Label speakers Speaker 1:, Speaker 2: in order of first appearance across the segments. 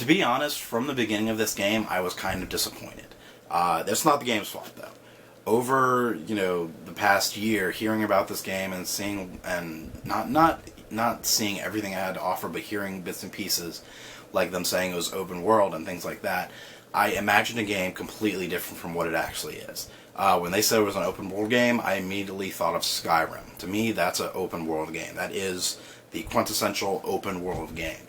Speaker 1: be honest, from the beginning of this game, I was kind of disappointed. That's not the game's fault, though. Over, the past year, hearing about this game and seeing, and not seeing everything it had to offer, but hearing bits and pieces, like them saying it was open world and things like that, I imagined a game completely different from what it actually is. When they said it was an open world game, I immediately thought of Skyrim. To me, that's an open world game. That is the quintessential open world game.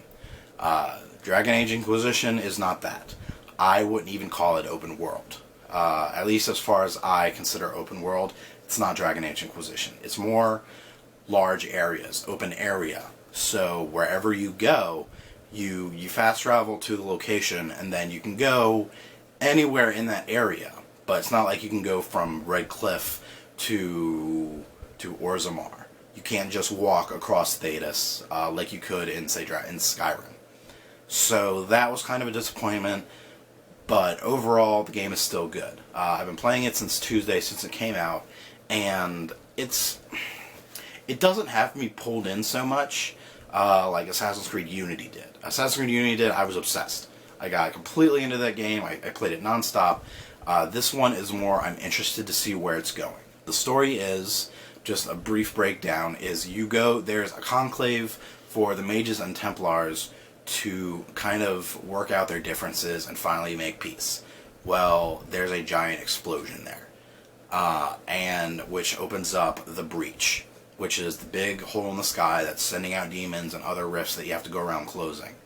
Speaker 1: Dragon Age Inquisition is not that. I wouldn't even call it open world. At least as far as I consider open world, it's not Dragon Age Inquisition. It's more large areas, open area. So wherever you go, you fast travel to the location, and then you can go anywhere in that area. But it's not like you can go from Red Cliff to Orzammar. You can't just walk across Thedas like you could in, say, in Skyrim. So that was kind of a disappointment, but overall the game is still good. I've been playing it since Tuesday, since it came out, and it doesn't have me pulled in so much like Assassin's Creed Unity did. Assassin's Creed Unity did, I was obsessed. I got completely into that game, I played it nonstop. This one is more, I'm interested to see where it's going. The story is, just a brief breakdown, is there's a conclave for the mages and Templars to kind of work out their differences and finally make peace. Well, there's a giant explosion there, and which opens up the breach, which is the big hole in the sky that's sending out demons and other rifts that you have to go around closing.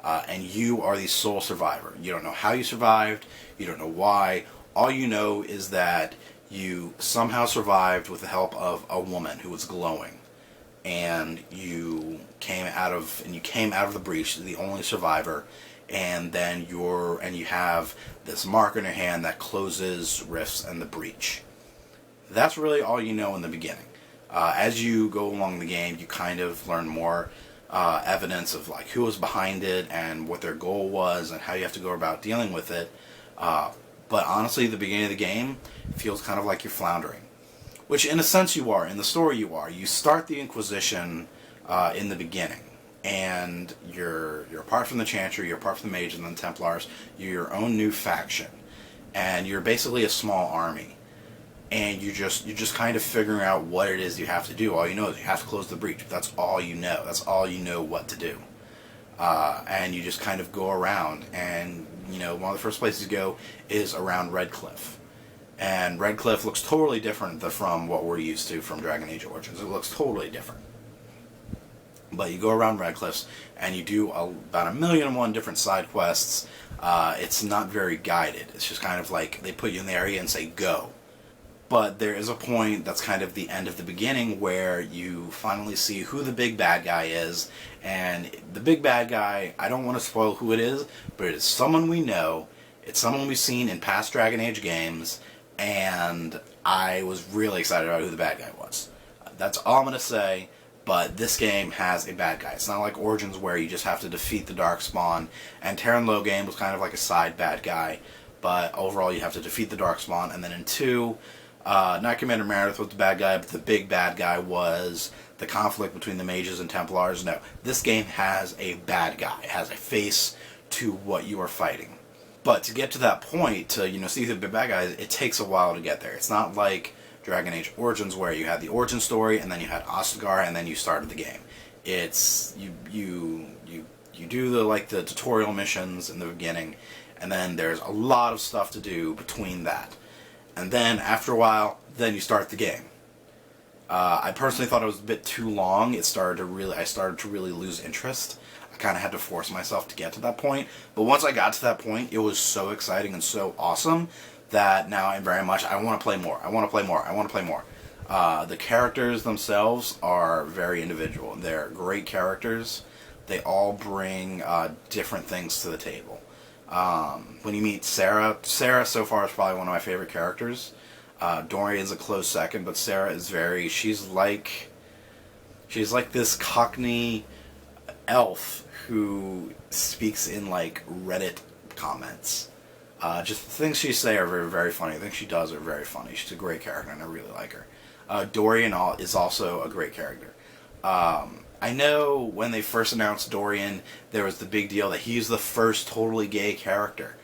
Speaker 1: And you are the sole survivor. You don't know how you survived, you don't know why. All you know is that you somehow survived with the help of a woman who was glowing. And you came out of the breach, the only survivor, and then you have this mark on your hand that closes rifts and the breach. That's really all you know in the beginning. As you go along the game, you kind of learn more evidence of like who was behind it and what their goal was and how you have to go about dealing with it. But honestly, the beginning of the game feels kind of like you're floundering. Which, in a sense, you are. In the story, you are. You start the Inquisition in the beginning, and you're apart from the Chantry, you're apart from the Mages and the Templars, you're your own new faction, and you're basically a small army, and you're just kind of figuring out what it is you have to do. All you know is you have to close the breach. That's all you know. That's all you know what to do, and you just kind of go around, and one of the first places you go is around Red Cliff. And Red Cliff looks totally different from what we're used to from Dragon Age Origins. It looks totally different. But you go around Red Cliffs, and you do about 1,000,001 different side quests. It's not very guided. It's just kind of like they put you in the area and say, go. But there is a point that's kind of the end of the beginning where you finally see who the big bad guy is. And the big bad guy, I don't want to spoil who it is, but it is someone we know. It's someone we've seen in past Dragon Age games. And I was really excited about who the bad guy was. That's all I'm going to say, but this game has a bad guy. It's not like Origins where you just have to defeat the Darkspawn, and Terran Loghain was kind of like a side bad guy, but overall you have to defeat the Darkspawn, and then in 2, not Commander Meredith was the bad guy, but the big bad guy was the conflict between the Mages and Templars. No, this game has a bad guy. It has a face to what you are fighting. But to get to that point, to see the big bad guys, it takes a while to get there. It's not like Dragon Age Origins where you had the origin story and then you had Ostagar and then you started the game. It's you do the tutorial missions in the beginning, and then there's a lot of stuff to do between that. And then after a while, then you start the game. I personally thought it was a bit too long. I started to really lose interest. I kind of had to force myself to get to that point. But once I got to that point, it was so exciting and so awesome that now I want to play more. I want to play more. I want to play more. The characters themselves are very individual. They're great characters. They all bring different things to the table. When you meet Sarah so far is probably one of my favorite characters. Dorian's a close second, but Sarah is she's like this Cockney elf who speaks in like Reddit comments. Just the things she say are very, very funny. The things she does are very funny. She's a great character, and I really like her. Dorian is also a great character. I know when they first announced Dorian, there was the big deal that he's the first totally gay character.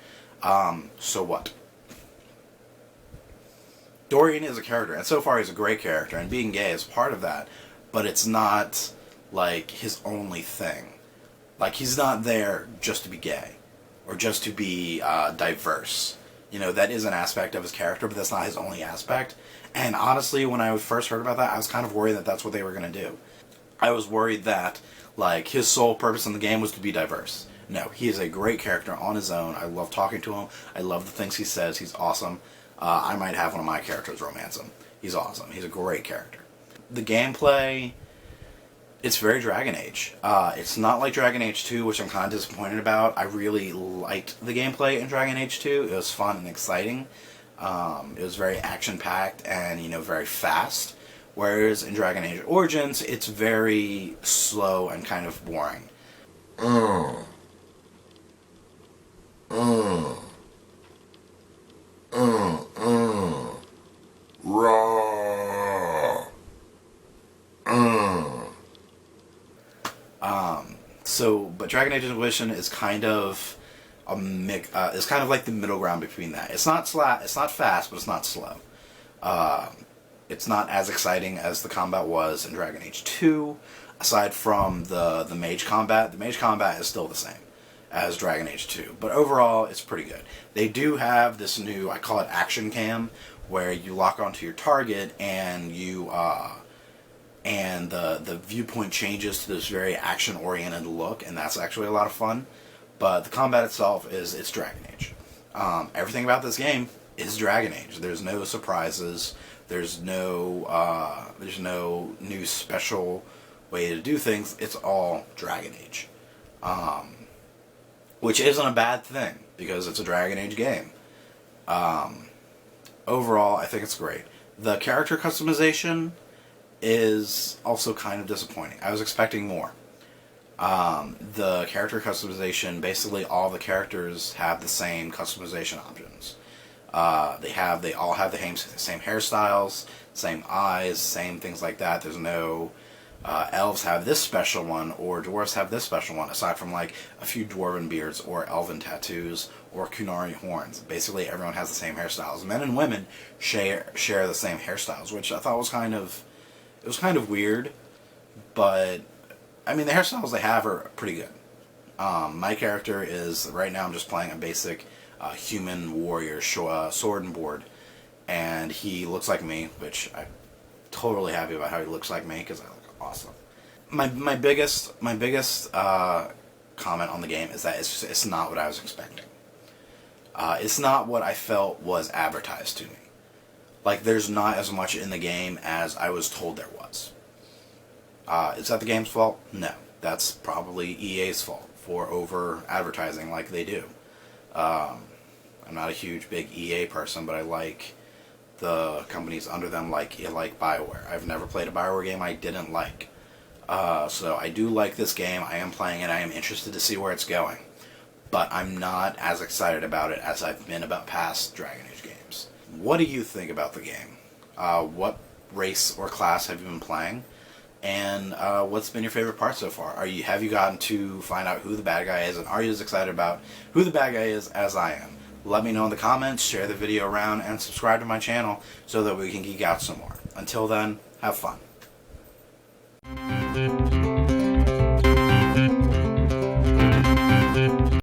Speaker 1: So what? Dorian is a character, and so far he's a great character, and being gay is part of that, but it's not, like, his only thing. Like, he's not there just to be gay, or just to be diverse. You know, that is an aspect of his character, but that's not his only aspect. And honestly, when I first heard about that, I was kind of worried that that's what they were going to do. I was worried that, like, his sole purpose in the game was to be diverse. No, he is a great character on his own. I love talking to him. I love the things he says. He's awesome. I might have one of my characters romance him. He's awesome. He's a great character. The gameplay, it's very Dragon Age. It's not like Dragon Age 2, which I'm kind of disappointed about. I really liked the gameplay in Dragon Age 2. It was fun and exciting. It was very action-packed and, you know, very fast. Whereas in Dragon Age Origins, it's very slow and kind of boring. But Dragon Age Inquisition is kind of a it's kind of like the middle ground between that. It's not fast, but it's not slow. It's not as exciting as the combat was in Dragon Age 2. Aside from the mage combat, the mage combat is still the same as Dragon Age 2. But overall, it's pretty good. They do have this new, I call it action cam, where you lock onto your target and you and the viewpoint changes to this very action-oriented look, and that's actually a lot of fun. But the combat itself it's Dragon Age. Everything about this game is Dragon Age. There's no surprises. There's no new special way to do things. It's all Dragon Age, which isn't a bad thing because it's a Dragon Age game. Overall, I think it's great. The character customization is also kind of disappointing. I was expecting more. The character customization, basically all the characters have the same customization options. They all have the same hairstyles, same eyes, same things like that. There's no elves have this special one or dwarves have this special one, aside from like a few dwarven beards or elven tattoos or Kunari horns. Basically, everyone has the same hairstyles. Men and women share the same hairstyles, which I thought was kind of weird, but I mean the hairstyles they have are pretty good. My character is right now I'm just playing a basic human warrior sword and board, and he looks like me, which I'm totally happy about how he looks like me because I look awesome. My biggest comment on the game is that it's not what I was expecting. It's not what I felt was advertised to me. Like, there's not as much in the game as I was told there was. Is that the game's fault? No. That's probably EA's fault for over-advertising like they do. I'm not a huge, big EA person, but I like the companies under them like BioWare. I've never played a BioWare game I didn't like. So I do like this game. I am playing it. I am interested to see where it's going. But I'm not as excited about it as I've been about past Dragon Age games. What do you think about the game? What race or class have you been playing? And what's been your favorite part so far? Have you gotten to find out who the bad guy is, and are you as excited about who the bad guy is as I am? Let me know in the comments, share the video around, and subscribe to my channel so that we can geek out some more. Until then, have fun.